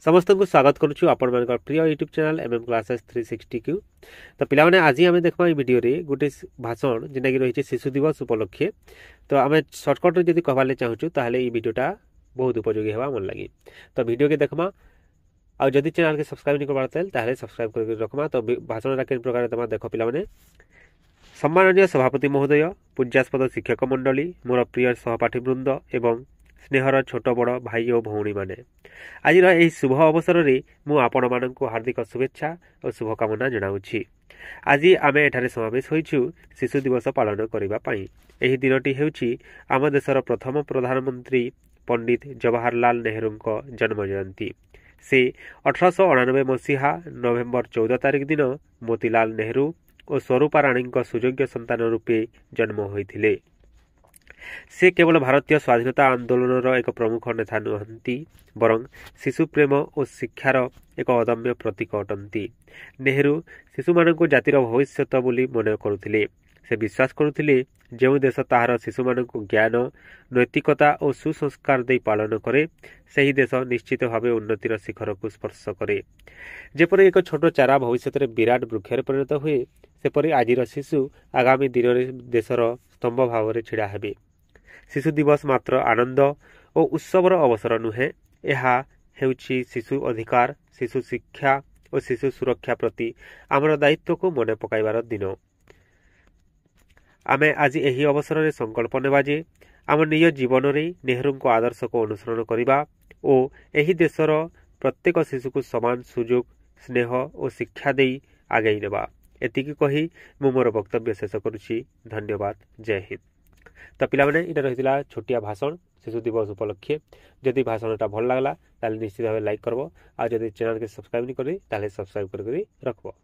समस्त को स्वागत करुछु आपण मानकर प्रिय यूट्यूब चैनल एमएम क्लासेस 360 को। तो पिलाने आज आम देखा वीडियो रे गोटे भाषण जेनटा कि रही शिशु दिवस उपलक्षे। तो आम सर्टकट रे जदि कहबाले चाहूँ ताहले ई वीडियोटा बहुत उपयोगी हेबा मन लगी। तो वीडियो के देखमा आ जदि चैनल के सब्सक्राइब नहीं करबार ताहले सब्सक्राइब करके रखमा। तो भाषणटा केन प्रकार तमा देख पिलाने। सम्माननीय सभापति महोदय, पूज्यास्पद शिक्षक मंडली, मोर प्रिय सहपाठीवृंद एवं स्नेहर छोट बड़ भाई और भौणी माने, आज यही शुभ अवसर में मुझे हार्दिक शुभेच्छा और शुभकामना जनाऊँगी। आज आम एठारे समावेश होइछु शिशु दिवस पालन करने। यह दिनटी हेउछि आम देशर प्रथम प्रधानमंत्री पंडित जवाहरलाल नेहरू जन्म जयंती। से 1899 मसीहा नवेम्बर 14 तारिख दिन मोतीलाल नेहरू और स्वरूपा राणी सुयोग्य संतान रूपे जन्म होइथिले। से केवल भारतीय स्वाधीनता आंदोलन एक प्रमुख नेता नुहंती, बरं शिशु प्रेम और शिक्षार एक अदम्य प्रतीक अटंती। नेहरू शिशु मानक जातिर भविष्यत बोली मन करुथिले। से विश्वास करुथिले जो देश ताहार शिशु मानक ज्ञान, नैतिकता और सुसंस्कार दे पालन करे, सही देश निश्चित भाव उन्नतिर शिखर को स्पर्श करे। जेपरि एक छोट चारा भविष्य में विराट वृक्षर परिणत हुए, सेपरि आजिर शिशु आगामी दिन में देशर स्तंभ भाव में छिड़ा हेबे। शिशु दिवस मात्र आनंद और उत्सवर अवसर नुहे, यह हेउछि शिशु अधिकार, शिशु शिक्षा और शिशु सुरक्षा प्रति आमर दायित्व को मन पकाइबार दिन। आमे आज यही अवसर में संकल्प नेबा जे आम निज जीवन में नेहरू को आदर्श को अनुसरण करबा और यही देशर प्रत्येक शिशु को समान सुजोग, स्नेह और शिक्षा दे आगे नेबा। एतिकी कही मु मोर वक्तव्य शेष करुछि। धन्यवाद। जय हिंद। तो पिलाने इटा रही छोटिया भाषण शिशु दिवस उपलक्षे। जदि भाषणटा भल लगला ताले निश्चित भाव लाइक करबो। आ जदि चैनल के सब्सक्राइब नहीं करी ताले सब्सक्राइब करके रखबो।